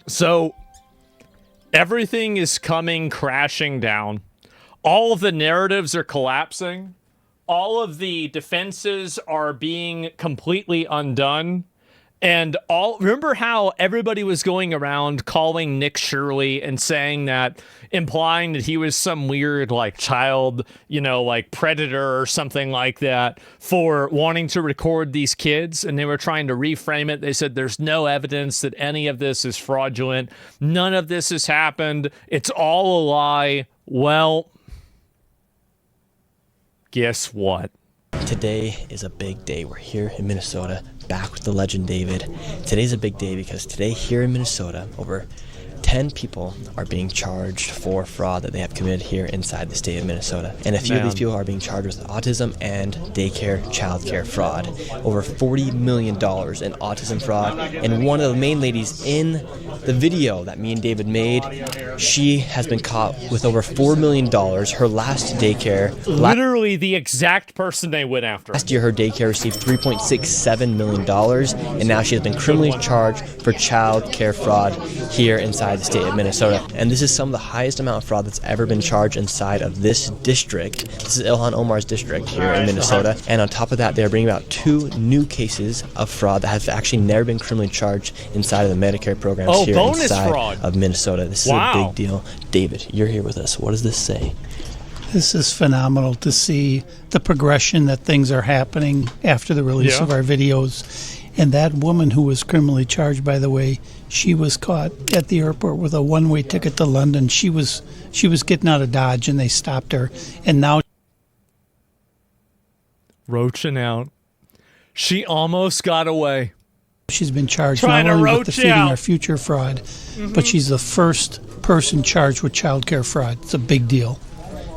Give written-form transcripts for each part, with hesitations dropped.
So everything is coming crashing down. All of the narratives are collapsing. All of the defenses are being completely undone. And remember how everybody was going around calling Nick Shirley and saying that, implying that he was some weird, like, child, like predator or something like that for wanting to record these kids. And they were trying to reframe it. They said there's no evidence that any of this is fraudulent. None of this has happened. It's all a lie. Well, guess what? Today is a big day. We're here in Minnesota, back with the legend David. Today's a big day because today here in Minnesota, over 10 people are being charged for fraud that they have committed here inside the state of Minnesota. And a few of these people are being charged with autism and daycare, childcare fraud. Over $40 million in autism fraud. And one of the main ladies in the video that me and David made, she has been caught with over $4 million. Her last daycare... Literally the exact person they went after. Last year, her daycare received $3.67 million, and now she has been criminally charged for child care fraud here inside the state of Minnesota. And this is some of the highest amount of fraud that's ever been charged inside of this district. This is Ilhan Omar's district here in Minnesota. And on top of that, they're bringing about 2 new cases of fraud that have actually never been criminally charged inside of the Medicare programs here inside fraud of Minnesota. This is a big deal. David, you're here with us. What does this say? This is phenomenal to see the progression that things are happening after the release of our videos. And that woman who was criminally charged, by the way, she was caught at the airport with a one-way ticket to London. She was getting out of Dodge, and they stopped her. And now roaching out. She almost got away. She's been charged not only with defeating our future fraud, but she's the first person charged with child care fraud. It's a big deal.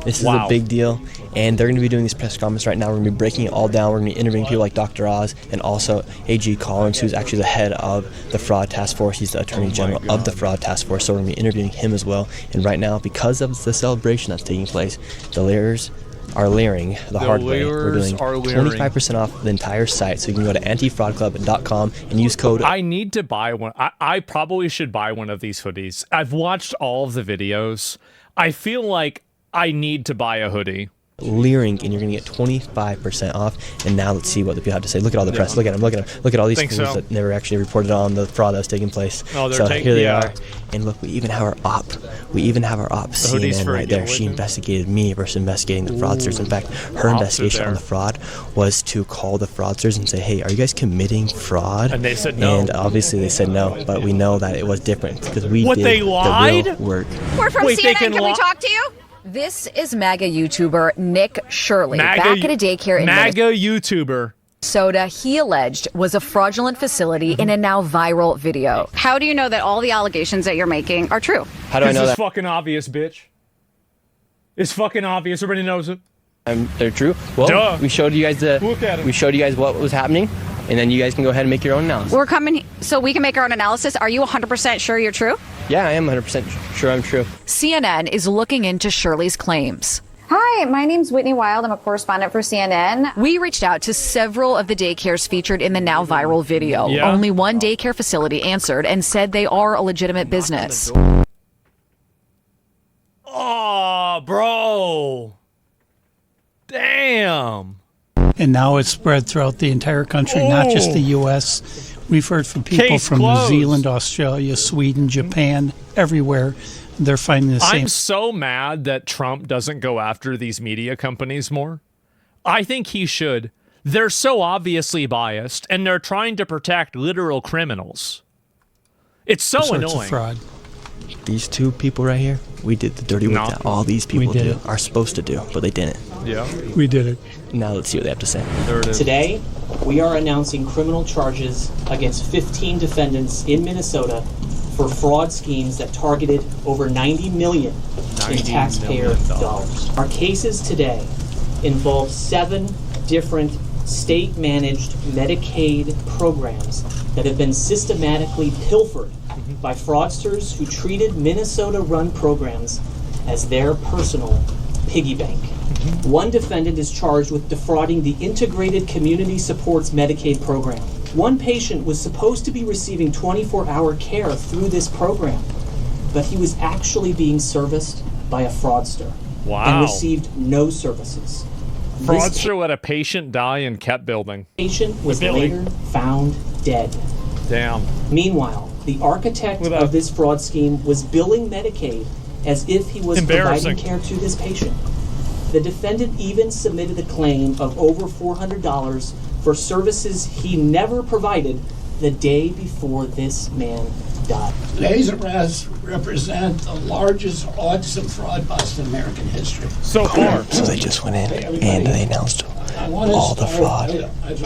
This is a big deal, and they're going to be doing these press conferences right now. We're going to be breaking it all down. We're going to be interviewing people like Dr. Oz and also A.G. Collins, who's actually the head of the Fraud Task Force. He's the Attorney General of the Fraud Task Force, so we're going to be interviewing him as well. And right now, because of the celebration that's taking place, the lawyers are leering the hard way. We're doing 25% off the entire site, so you can go to antifraudclub.com and use code. I need to buy one. I probably should buy one of these hoodies. I've watched all of the videos. I feel like I need to buy a hoodie. Leering, and you're going to get 25% off. And now let's see what the people have to say. Look at all the press. Look at them. Look at them. Look at all these schools that never actually reported on the fraud that was taking place. Oh, so here they are. And look, we even have our op. We even have our op, CNN, right there. She investigated me versus investigating the fraudsters. In fact, her investigation on the fraud was to call the fraudsters and say, hey, are you guys committing fraud? And they said no. And obviously they said no, but we know that it was different because we did they lied? the real work. We're from CNN. Can we talk to you? This is MAGA YouTuber Nick Shirley, back at a daycare in MAGA YouTuber. Minnesota, he alleged was a fraudulent facility in a now viral video. How do you know that all the allegations that you're making are true? How do I know that? It's fucking obvious, bitch. It's fucking obvious. Everybody knows it. They're true. Well, we showed you guys we showed you guys what was happening, and then you guys can go ahead and make your own analysis. We're coming so we can make our own analysis. Are you 100% sure you're true? Yeah, I am 100% sure I'm true. CNN is looking into Shirley's claims. Hi, my name's Whitney Wild. I'm a correspondent for CNN. We reached out to several of the daycares featured in the now viral video. Only one daycare facility answered and said they are a legitimate business. Oh, bro. Damn. And now it's spread throughout the entire country, not just the U.S. We've heard from people from New Zealand, Australia, Sweden, Japan, everywhere. They're finding the same. I'm so mad that Trump doesn't go after these media companies more. I think he should. They're so obviously biased, and they're trying to protect literal criminals. It's so annoying. Fraud. These 2 people right here, we did the dirty work that all these people are supposed to do, but they didn't. Yeah. We did it. Now let's see what they have to say. There it is. Today, we are announcing criminal charges against 15 defendants in Minnesota for fraud schemes that targeted over $90 million in taxpayer dollars. Our cases today involve 7 different state-managed Medicaid programs that have been systematically pilfered by fraudsters who treated Minnesota-run programs as their personal piggy bank. One defendant is charged with defrauding the Integrated Community Supports Medicaid program. One patient was supposed to be receiving 24-hour care through this program, but he was actually being serviced by a fraudster and received no services. Fraudster let a patient die and kept building. Patient was later found dead. Damn. Meanwhile, the architect of this fraud scheme was billing Medicaid as if he was providing care to this patient. The defendant even submitted a claim of over $400 for services he never provided the day before this man died. Today's arrests represent the largest autism fraud bust in American history. So far. So they just went in and they announced all the fraud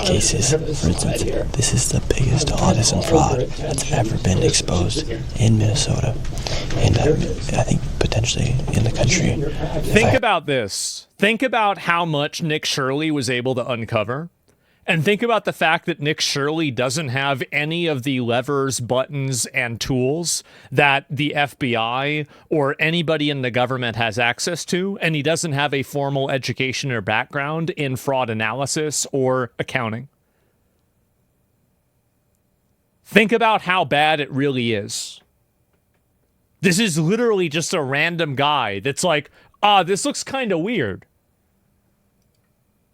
cases. For instance, this is the biggest autism fraud that's ever been exposed in Minnesota, and I think potentially in the country. Think about this. Think about how much Nick Shirley was able to uncover. And think about the fact that Nick Shirley doesn't have any of the levers, buttons, and tools that the FBI or anybody in the government has access to, and he doesn't have a formal education or background in fraud analysis or accounting. Think about how bad it really is. This is literally just a random guy that's like, this looks kind of weird.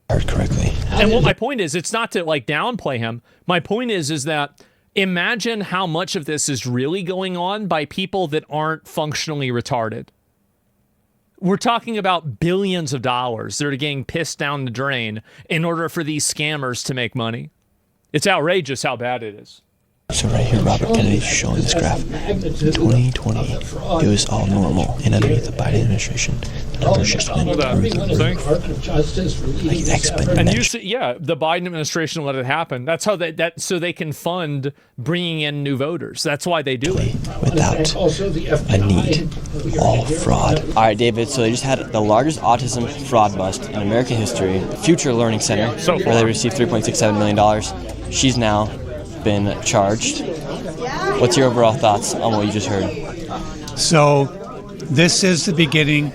Heard correctly. And what my point is, it's not to like downplay him. My point is that imagine how much of this is really going on by people that aren't functionally retarded. We're talking about billions of dollars that are getting pissed down the drain in order for these scammers to make money. It's outrageous how bad it is. So right here, Robert Kennedy's showing this graph. 2020, it was all normal. And underneath the Biden administration, the numbers just went through the roof. Like exponential. And you see, the Biden administration let it happen. That's how so they can fund bringing in new voters. That's why they do it. Without a need. All fraud. All right, David, so they just had the largest autism fraud bust in American history. Future Learning Center, where they received $3.67 million. She's now been charged. What's your overall thoughts on what you just heard? So this is the beginning,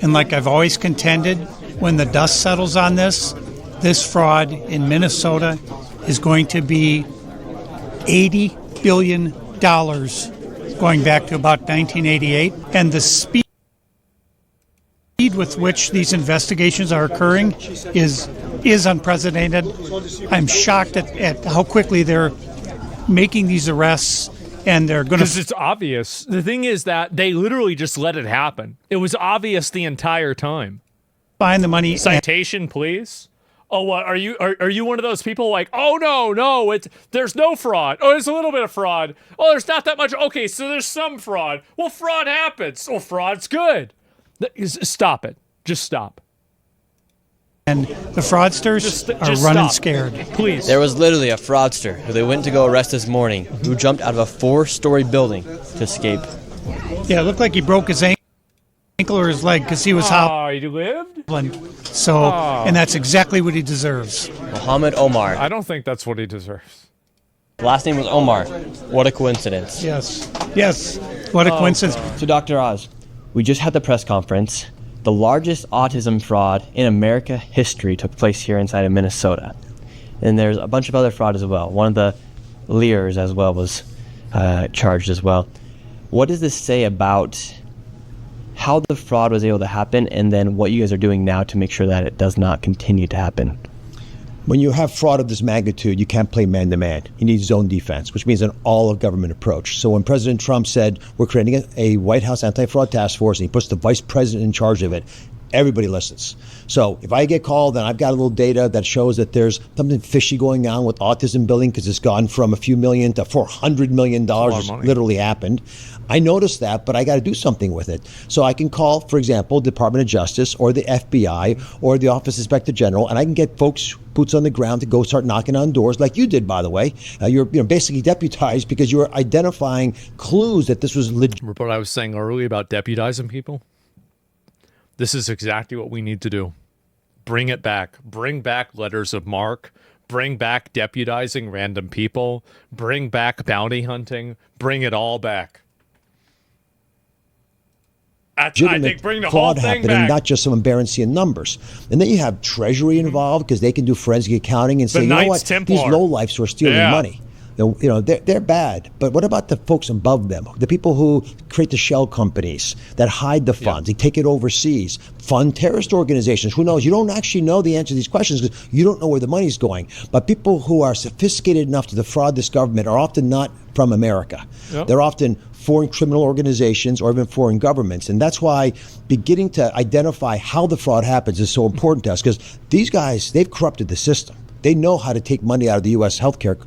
and like I've always contended, when the dust settles on this fraud in Minnesota is going to be $80 billion going back to about 1988, and the speed with which these investigations are occurring is unprecedented. I'm shocked at how quickly they're making these arrests, and they're going to... Because it's obvious. The thing is that they literally just let it happen. It was obvious the entire time. Find the money. Citation, please. Oh, what are you? Are you one of those people like, oh no, there's no fraud. Oh, there's a little bit of fraud. Oh, there's not that much. Okay, so there's some fraud. Well, fraud happens. Well, fraud's good. Stop it. Just stop. And the fraudsters are running scared. Please. There was literally a fraudster who they went to go arrest this morning who jumped out of a 4-story building to escape. Yeah, it looked like he broke his ankle or his leg because he was hobbling. He lived? So, and that's exactly what he deserves. Muhammad Omar. I don't think that's what he deserves. Last name was Omar. What a coincidence. Yes. What a coincidence. So, Dr. Oz, we just had the press conference. The largest autism fraud in America history took place here inside of Minnesota. And there's a bunch of other fraud as well. One of the Lears as well was charged as well. What does this say about how the fraud was able to happen, and then what you guys are doing now to make sure that it does not continue to happen? When you have fraud of this magnitude, you can't play man-to-man. You need zone defense, which means an all-of-government approach. So when President Trump said, we're creating a White House anti-fraud task force, and he puts the vice president in charge of it, everybody listens. So if I get called and I've got a little data that shows that there's something fishy going on with autism billing because it's gone from a few million to $400 million, which literally happened, I noticed that, but I got to do something with it. So I can call, for example, Department of Justice or the FBI or the Office of Inspector General, and I can get folks boots on the ground to go start knocking on doors like you did, by the way. You're basically deputized because you were identifying clues that this was legit. Remember what I was saying earlier about deputizing people? This is exactly what we need to do. Bring it back. Bring back letters of marque. Bring back deputizing random people. Bring back bounty hunting. Bring it all back. I think bring the whole fraud thing happening, back. not just some embarrassing numbers. And then you have Treasury involved because they can do forensic accounting and say, you know Knights what, Templar. these lowlifes who are stealing money. They're bad. But what about the folks above them? The people who create the shell companies that hide the funds, they take it overseas, fund terrorist organizations. Who knows? You don't actually know the answer to these questions because you don't know where the money's going. But people who are sophisticated enough to defraud this government are often not from America. Yep. They're often foreign criminal organizations or even foreign governments. And that's why beginning to identify how the fraud happens is so important to us, because these guys, they've corrupted the system. They know how to take money out of the U.S. healthcare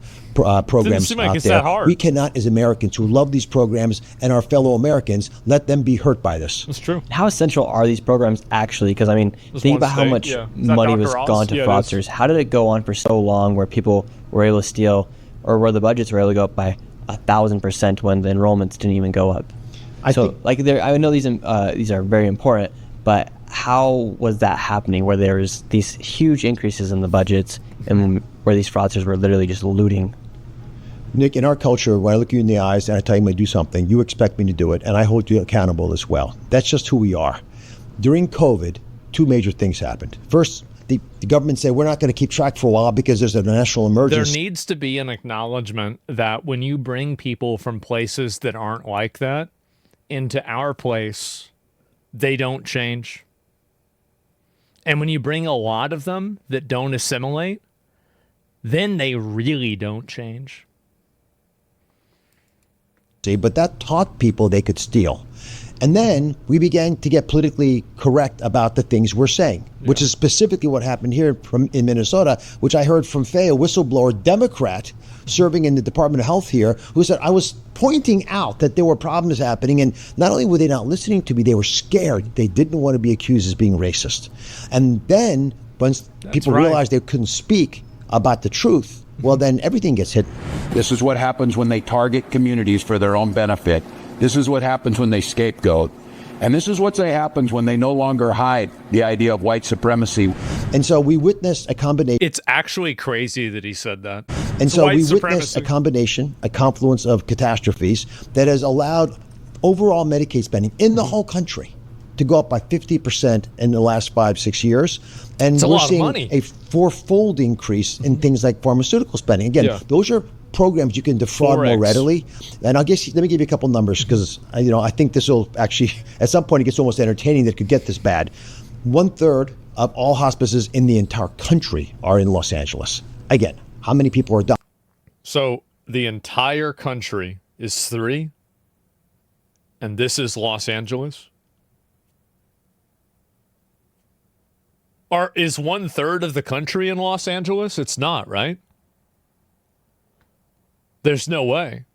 programs seem like out it's there. that hard. We cannot, as Americans who love these programs and our fellow Americans, let them be hurt by this. That's true. How essential are these programs actually? Because, I mean, think about how much money was gone to fraudsters. How did it go on for so long where people were able to steal, or where the budgets were able to go up by 1,000% when the enrollments didn't even go up? I know these are very important, but how was that happening where there was these huge increases in the budgets and where these fraudsters were literally just looting? Nick, in our culture, when I look you in the eyes and I tell you I'm going to do something, you expect me to do it, and I hold you accountable as well. That's just who we are. During COVID, two major things happened. First, the government said we're not going to keep track for a while because there's a national emergency. There needs to be an acknowledgement that when you bring people from places that aren't like that into our place, they don't change. And when you bring a lot of them that don't assimilate, then they really don't change. But that taught people they could steal. And then we began to get politically correct about the things we're saying, which is specifically what happened here in Minnesota, which I heard from Faye, a whistleblower Democrat serving in the Department of Health here, who said, I was pointing out that there were problems happening, and not only were they not listening to me, they were scared. They didn't want to be accused as being racist. And then once people realized they couldn't speak about the truth, well, then everything gets hit. This is what happens when they target communities for their own benefit. This is what happens when they scapegoat. And this is what happens when they no longer hide the idea of white supremacy. And so we witnessed a combination. It's actually crazy that he said that. And so we witnessed a combination, a confluence of catastrophes that has allowed overall Medicaid spending in the whole country to go up by 50% in the last 5-6 years. And we're seeing a fourfold increase in things like pharmaceutical spending. Again, those are programs you can defraud more readily. And let me give you a couple numbers, because I think this will actually, at some point it gets almost entertaining that it could get this bad. 1/3 of all hospices in the entire country are in Los Angeles. Again, how many people are dying? So the entire country is 3, and this is Los Angeles? Is 1/3 of the country in Los Angeles? It's not, right? There's no way.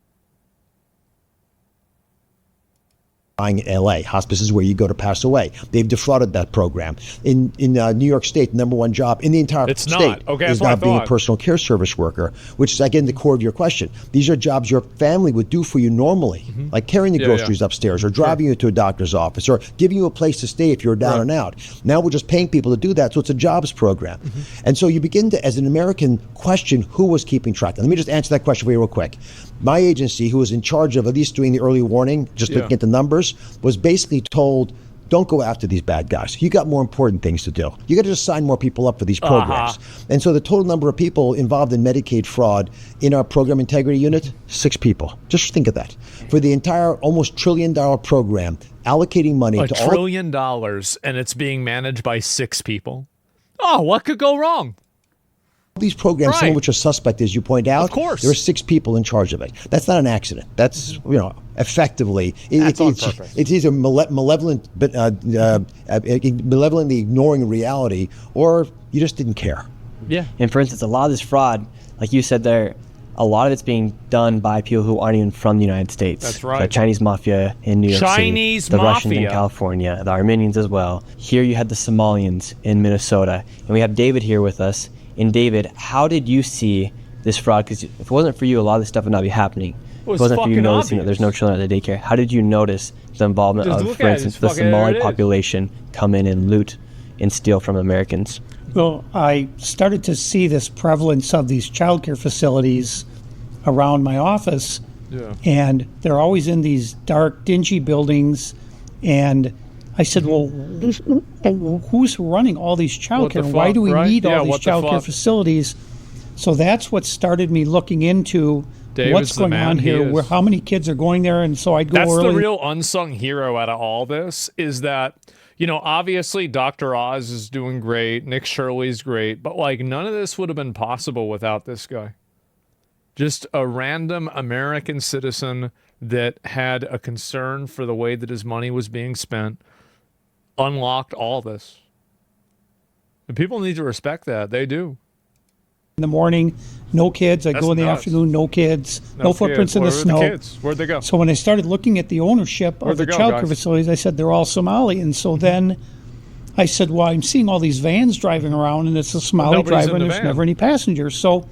In LA, hospices where you go to pass away. They've defrauded that program. In New York State, the number one job in the entire state is now being a personal care service worker, which is, again, the core of your question. These are jobs your family would do for you normally, like carrying the groceries upstairs or driving you to a doctor's office or giving you a place to stay if you're down and out. Now we're just paying people to do that, so it's a jobs program. And so you begin to, as an American, question who was keeping track. And let me just answer that question for you real quick. My agency, who was in charge of at least doing the early warning, just looking at the numbers, was basically told, don't go after these bad guys. You got more important things to do. You got to just sign more people up for these programs. And so the total number of people involved in Medicaid fraud in our program integrity unit, 6 people. Just think of that. For the entire almost $1 trillion program, allocating money to $1 trillion, and it's being managed by 6 people. Oh, what could go wrong? These programs, some of which are suspect, as you point out, of course, there are 6 people in charge of it. That's not an accident. That's, effectively, it's either malevolently ignoring reality, or you just didn't care. Yeah. And for instance, a lot of this fraud, like you said there, a lot of it's being done by people who aren't even from the United States. That's right. The Chinese mafia in New York City, the Russians in California, the Armenians as well. Here you had the Somalians in Minnesota, and we have David here with us. And David, how did you see this fraud? Because if it wasn't for you, a lot of this stuff would not be happening. If it wasn't for you noticing that there's no children at the daycare, how did you notice the involvement of, for instance, the Somali population come in and loot and steal from Americans? Well, I started to see this prevalence of these childcare facilities around my office, and they're always in these dark, dingy buildings, and I said, well, who's running all these child care? Why do we need all these child care facilities? So that's what started me looking into what's going on here, how many kids are going there, and so I'd go early. That's the real unsung hero out of all this, is that, you know, obviously Dr. Oz is doing great, Nick Shirley's great, but like none of this would have been possible without this guy. Just a random American citizen that had a concern for the way that his money was being spent, unlocked all this. And people need to respect that. They do. In the morning, no kids. I go in the afternoon, no kids. No footprints in the snow. Where are the kids? Where'd they go? So when I started looking at the ownership of the child care facilities, I said, they're all Somali. And so then I said, well, I'm seeing all these vans driving around, and it's a Somali driver, and there's never any passengers. So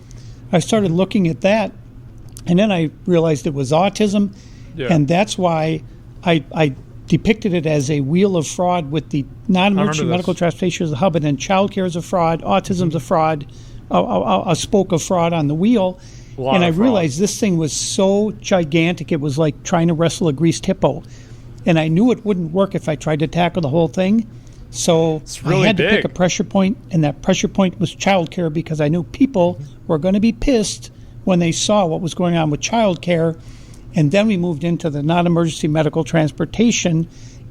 I started looking at that, and then I realized it was autism, and that's why I depicted it as a wheel of fraud with the non-emergency medical transportation as the hub, and then child care is a fraud, autism's a fraud, a spoke of fraud on the wheel. And I realized this thing was so gigantic, it was like trying to wrestle a greased hippo. And I knew it wouldn't work if I tried to tackle the whole thing. So I had to pick a pressure point, and that pressure point was childcare, because I knew people were going to be pissed when they saw what was going on with childcare. And then we moved into the non-emergency medical transportation,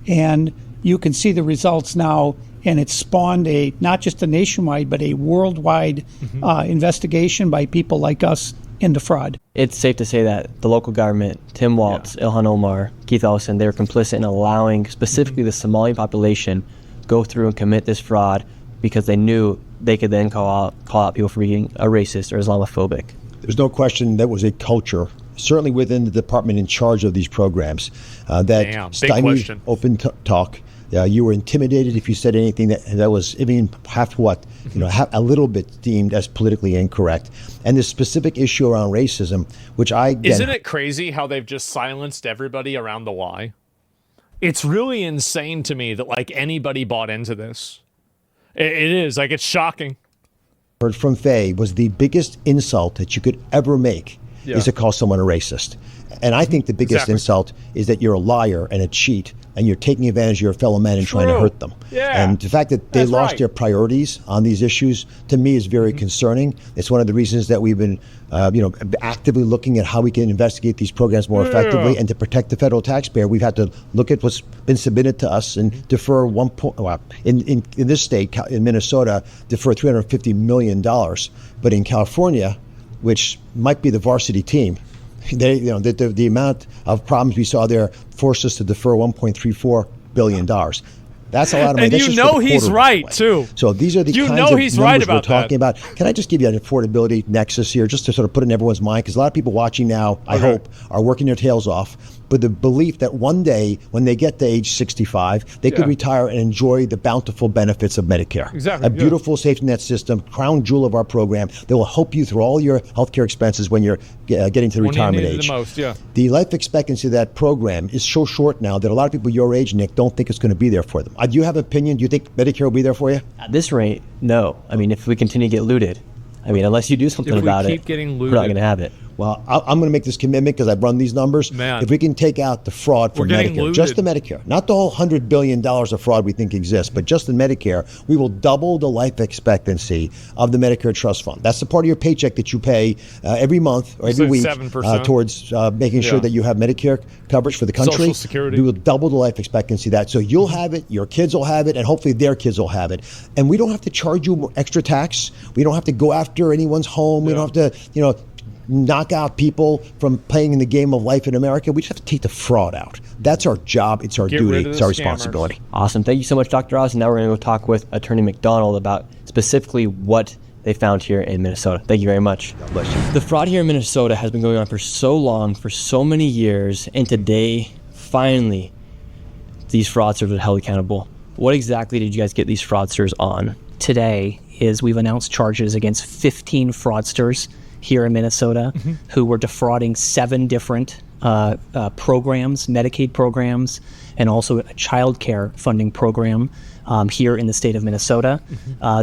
and you can see the results now. And it spawned not just a nationwide, but a worldwide investigation by people like us into fraud. It's safe to say that the local government, Tim Waltz, Ilhan Omar, Keith Ellison, they were complicit in allowing specifically the Somali population go through and commit this fraud, because they knew they could then call out people for being a racist or Islamophobic. There's no question that was a culture, certainly within the department in charge of these programs, that stymied open talk. You were intimidated if you said anything that was even a little bit deemed as politically incorrect. And this specific issue around racism, which isn't it crazy how they've just silenced everybody around the why? It's really insane to me that like anybody bought into this. It is like, it's shocking. Heard from Faye was the biggest insult that you could ever make is to call someone a racist. And I think the biggest insult is that you're a liar and a cheat, and you're taking advantage of your fellow man and trying to hurt them. And the fact that they lost their priorities on these issues, to me, is very concerning. It's one of the reasons that we've been actively looking at how we can investigate these programs more effectively. And to protect the federal taxpayer, we've had to look at what's been submitted to us and defer in this state, in Minnesota, defer $350 million. But in California, which might be the varsity team, the amount of problems we saw there forced us to defer $1.34 billion. That's a lot of money. And that's you know he's right, too. So these are the kinds of numbers we're talking about. Can I just give you an affordability nexus here, just to sort of put it in everyone's mind? Because a lot of people watching now, I hope, are working their tails off. But the belief that one day, when they get to age 65, they could retire and enjoy the bountiful benefits of Medicare. Exactly. A beautiful safety net system, crown jewel of our program, that will help you through all your healthcare expenses when you're getting to the retirement age. The most, The life expectancy of that program is so short now that a lot of people your age, Nick, don't think it's going to be there for them. Do you have an opinion? Do you think Medicare will be there for you? At this rate, no. I mean, if we continue to get looted, unless you do something about it, we're not going to have it. Well, I'm going to make this commitment because I've run these numbers. Man. If we can take out the fraud from Medicare, just the Medicare, not the whole $100 billion of fraud we think exists, but just in Medicare, we will double the life expectancy of the Medicare Trust Fund. That's the part of your paycheck that you pay every month or every week towards making sure that you have Medicare coverage for the country. Social Security. We will double the life expectancy of that. So you'll have it, your kids will have it, and hopefully their kids will have it. And we don't have to charge you extra tax. We don't have to go after anyone's home. We don't have to, knock out people from playing in the game of life in America. We just have to take the fraud out. That's our job. It's our duty. It's our responsibility. Awesome. Thank you so much, Dr. Oz. And now we're going to go talk with Attorney McDonald about specifically what they found here in Minnesota. Thank you very much. God bless you. The fraud here in Minnesota has been going on for so long, for so many years, and today, finally, these fraudsters are held accountable. What exactly did you guys get these fraudsters on? Today we've announced charges against 15 fraudsters here in Minnesota who were defrauding 7 different programs, Medicaid programs, and also a child care funding program here in the state of Minnesota.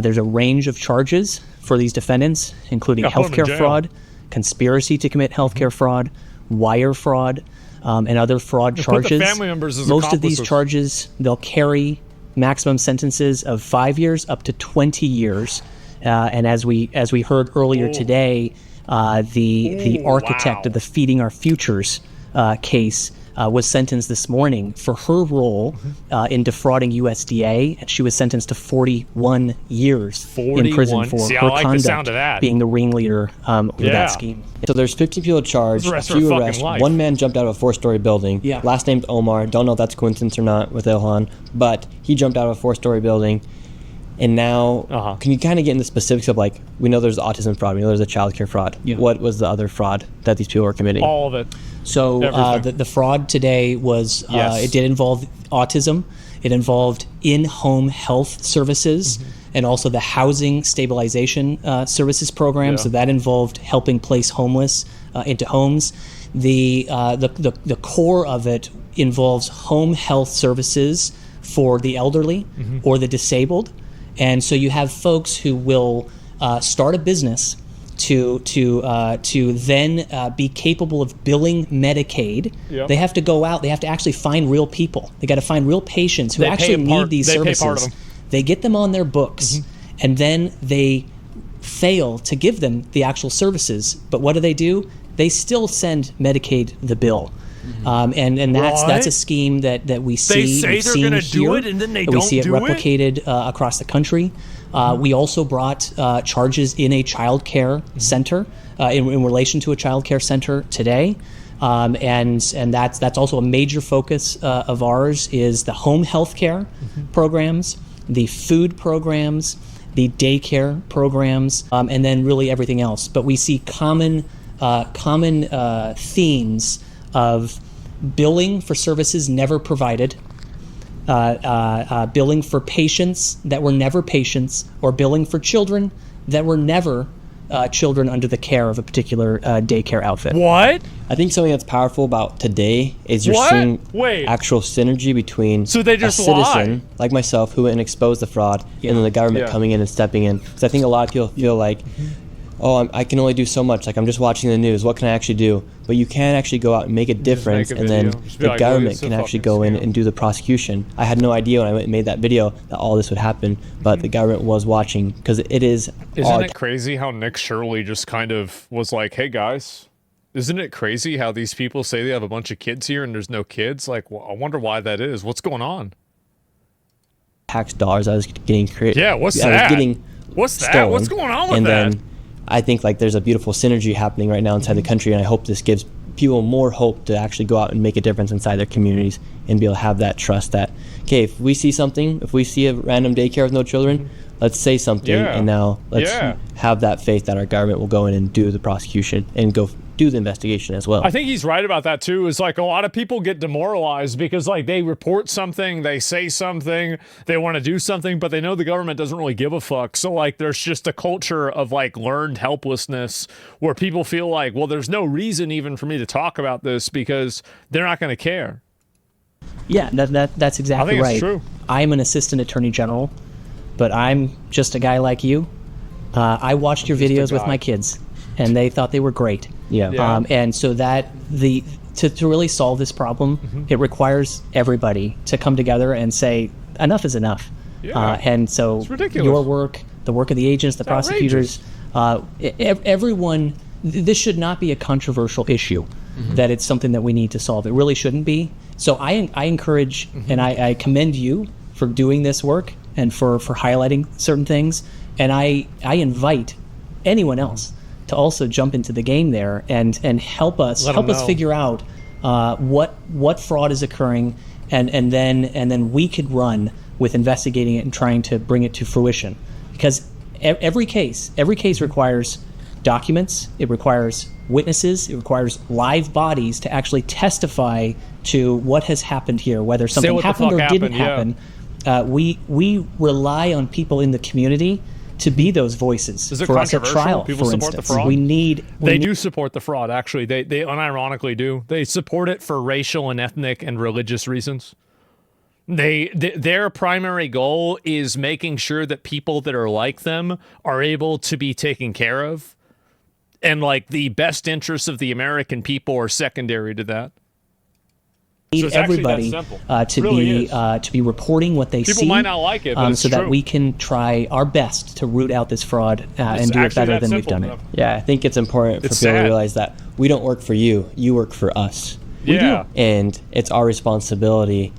There's a range of charges for these defendants, including healthcare fraud, conspiracy to commit healthcare fraud, wire fraud, and other fraud Put the charges. family members as Most of these accomplices. charges, they'll carry maximum sentences of 5 years up to 20 years. And as we heard earlier today, the architect of the Feeding Our Futures case was sentenced this morning for her role in defrauding USDA, and she was sentenced to 41 years in prison for See, I her like the sound of that. conduct, being the ringleader of Yeah. that scheme. So there's 15 people charged, The a rest of her few fucking arrests. life. One man jumped out of a 4-story building. Yeah. Last name's Omar. Don't know if that's coincidence or not with Ilhan, but he jumped out of a 4-story building. And now, can you kind of get into specifics of, like, we know there's autism fraud, we know there's a child care fraud. Yeah. What was the other fraud that these people were committing? All of it. So the fraud today was, Yes. it did involve autism. It involved in-home health services and also the housing stabilization services program. Yeah. So that involved helping place homeless into homes. The core of it involves home health services for the elderly or the disabled. And so you have folks who will start a business to then be capable of billing Medicaid. Yep. They have to go out. They have to actually find real people. They got to find real patients who They pay actually a part- need these they pay services. part of them. They get them on their books, and then they fail to give them the actual services. But what do? They still send Medicaid the bill. And that's a scheme that we see. They say we've they're seen gonna do here, it, and then they we don't see it do it? replicated across the country. We also brought charges in a child care center in relation to a child care center today. And that's also a major focus of ours is the home health care programs, the food programs, the daycare programs, and then really everything else. But we see common themes of billing for services never provided, billing for patients that were never patients, or billing for children that were never children under the care of a particular daycare outfit. What? I think something that's powerful about today is you're What? seeing Wait. actual synergy between So they just a citizen lie. like myself who went and exposed the fraud, and then the government Yeah. coming in and stepping in. Because I think a lot of people feel like, I can only do so much. Like, I'm just watching the news. What can I actually do? But you can actually go out and make a difference, make a and then video. Just be the like, government "It's a can actually fucking go in scam." and do the prosecution. I had no idea when I went and made that video that all this would happen, but the government was watching because it is. Isn't it crazy how Nick Shirley just kind of was like, hey guys, isn't it crazy how these people say they have a bunch of kids here and there's no kids? Like, well, I wonder why that is. What's going on? Tax dollars I was getting created. Yeah, what's I that? was getting What's that? stolen. What's going on with and that? then I think like there's a beautiful synergy happening right now inside the country, and I hope this gives people more hope to actually go out and make a difference inside their communities and be able to have that trust that, okay, if we see something, if we see a random daycare with no children, let's say something, Yeah. and now let's Yeah. have that faith that our government will go in and do the prosecution and go do the investigation as well. I think he's right about that too. Is like a lot of people get demoralized because like they report something, they say something, they want to do something, but they know the government doesn't really give a fuck. So like there's just a culture of like learned helplessness where people feel like, well, there's no reason even for me to talk about this because they're not going to care. Yeah, that's exactly I think right. it's true. I'm an assistant attorney general, but I'm just a guy like you. I watched your videos with my kids, and they thought they were great. Yeah. And so that to really solve this problem, it requires everybody to come together and say enough is enough. Yeah. And so It's ridiculous. your work, the work of the agents, the prosecutors, everyone. This should not be a controversial issue. That it's something that we need to solve. It really shouldn't be. So I encourage and I commend you for doing this work and for highlighting certain things. And I invite anyone else to also jump into the game there and help us Let 'em know. figure out what fraud is occurring, and then we could run with investigating it and trying to bring it to fruition. Because every case requires documents, it requires witnesses, it requires live bodies to actually testify to what has happened here, whether something what the happened or fuck didn't happened, happen. We rely on people in the community to be those voices Is it for us at controversial? trial. People for support the instance, fraud? we need. They do support the fraud, actually. They unironically do. They support it for racial and ethnic and religious reasons. Their primary goal is making sure that people that are like them are able to be taken care of. And like the best interests of the American people are secondary to that. So it's actually that everybody simple. to Really be to be reporting what they People see. might not like it, but it's so that true. we can try our best to root out this fraud and do it actually better that than we've simple, done it. bro. Yeah, I think it's important for It's people to sad. realize that we don't work for you. You work for us. Yeah. And it's our responsibility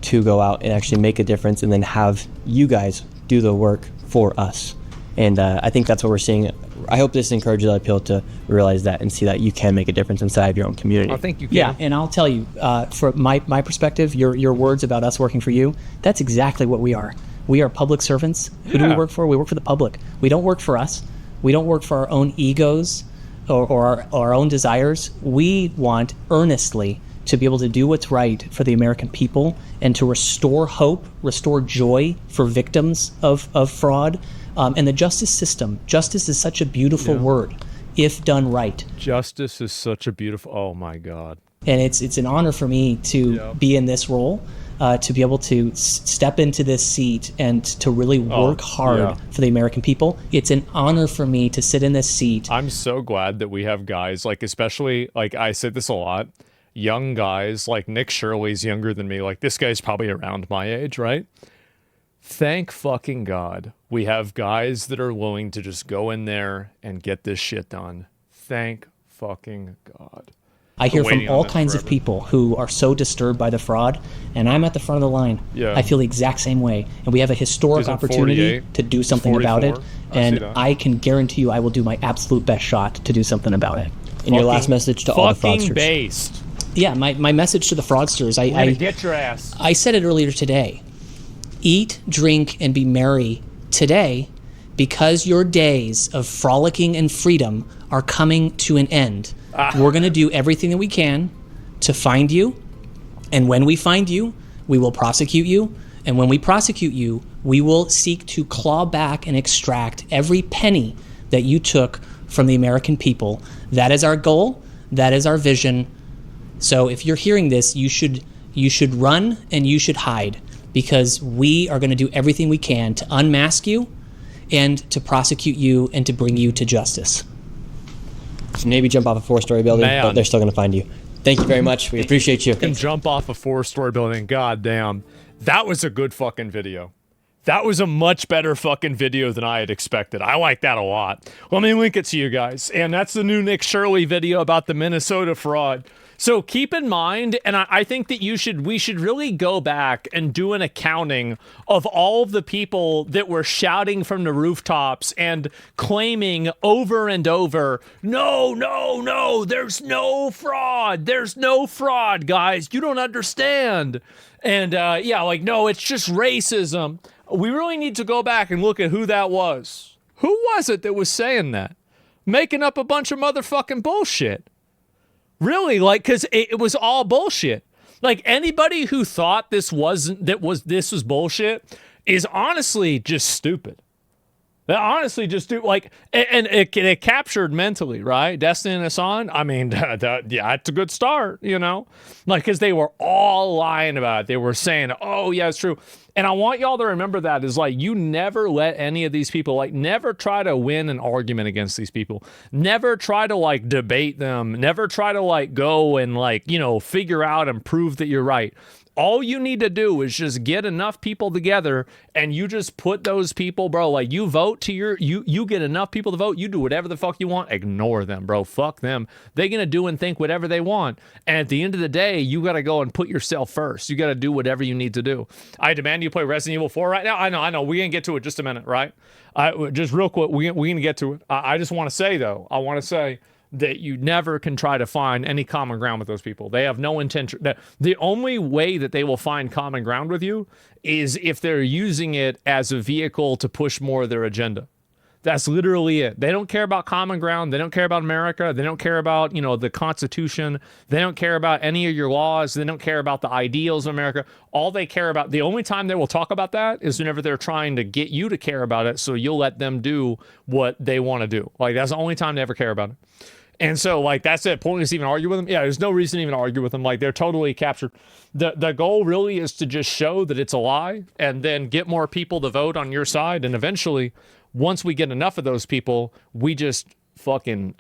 to go out and actually make a difference and then have you guys do the work for us. And I think that's what we're seeing. I hope this encourages other people to realize that and see that you can make a difference inside of your own community. I think you can. Yeah, and I'll tell you, from my perspective, your words about us working for you, that's exactly what we are. We are public servants. Who do we work for? We work for the public. We don't work for us. We don't work for our own egos or our own desires. We want earnestly to be able to do what's right for the American people and to restore hope, restore joy for victims of fraud. And the justice system. Justice is such a beautiful word, if done right. Justice is such a beautiful. Oh my God. And it's an honor for me to be in this role, to be able to step into this seat and to really work hard for the American people. It's an honor for me to sit in this seat. I'm so glad that we have guys, like, especially, like, I said this a lot, young guys, like Nick Shirley's younger than me. Like, this guy's probably around my age, right? Thank fucking God we have guys that are willing to just go in there and get this shit done. Thank fucking God. I hear from all kinds of people who are so disturbed by the fraud, and I'm at the front of the line. Yeah. I feel the exact same way. And we have a historic opportunity to do something about it. And I can guarantee you I will do my absolute best shot to do something about it. And your last message to all the fraudsters. Fucking based. Yeah, my message to the fraudsters. I get your ass. I said it earlier today. Eat, drink, and be merry today, because your days of frolicking and freedom are coming to an end. We're going to do everything that we can to find you, and when we find you, we will prosecute you, and when we prosecute you, we will seek to claw back and extract every penny that you took from the American people. That is our goal. That is our vision. So if you're hearing this, you should run and you should hide, because we are going to do everything we can to unmask you and to prosecute you and to bring you to justice. So maybe jump off a 4-story building, but they're still going to find you. Thank you very much. We appreciate you. Can jump off a 4-story building. God damn. That was a good fucking video. That was a much better fucking video than I had expected. I like that a lot. Let me link it to you guys. And that's the new Nick Shirley video about the Minnesota fraud. So keep in mind, and I think that we should really go back and do an accounting of all of the people that were shouting from the rooftops and claiming over and over, no, there's no fraud. There's no fraud, guys. You don't understand. And no, it's just racism. We really need to go back and look at who that was. Who was it that was saying that? Making up a bunch of motherfucking bullshit. Really, like, because it was all bullshit. Like, anybody who thought this was bullshit is honestly just stupid. They're honestly just like, and it captured mentally, right? Destiny and Hassan. I mean, yeah, it's a good start, you know, like, because they were all lying about it. They were saying, oh yeah, it's true. And I want y'all to remember that is like, you never let any of these people, like, never try to win an argument against these people. Never try to, like, debate them. Never try to, like, go and, like, you know, figure out and prove that you're right. All you need to do is just get enough people together and you just put those people, bro, like, you vote to you get enough people to vote, you do whatever the fuck you want, ignore them, bro, fuck them. They're gonna do and think whatever they want. And at the end of the day, you gotta go and put yourself first. You gotta do whatever you need to do. I demand you play Resident Evil 4 right now. I know, we're gonna get to it just a minute, right? Just real quick, we're gonna get to it. I just wanna say, though, that you never can try to find any common ground with those people. They have no intention. The only way that they will find common ground with you is if they're using it as a vehicle to push more of their agenda. That's literally it. They don't care about common ground. They don't care about America. They don't care about, you know, the Constitution. They don't care about any of your laws. They don't care about the ideals of America. All they care about, the only time they will talk about that is whenever they're trying to get you to care about it, so you'll let them do what they want to do. Like, that's the only time they ever care about it. And so, like, that's it. Pointless to even argue with them. Yeah, there's no reason to even argue with them. Like, they're totally captured. The goal really is to just show that it's a lie and then get more people to vote on your side. And eventually, once we get enough of those people, we just fucking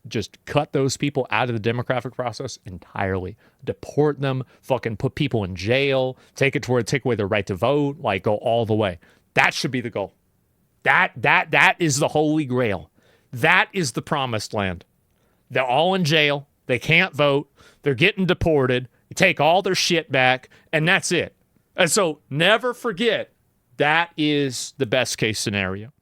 just cut those people out of the democratic process entirely. Deport them, fucking put people in jail, take away their right to vote, like go all the way. That should be the goal. That is the holy grail. That is the promised land. They're all in jail. They can't vote. They're getting deported. You take all their shit back, and that's it. And so never forget, that is the best case scenario.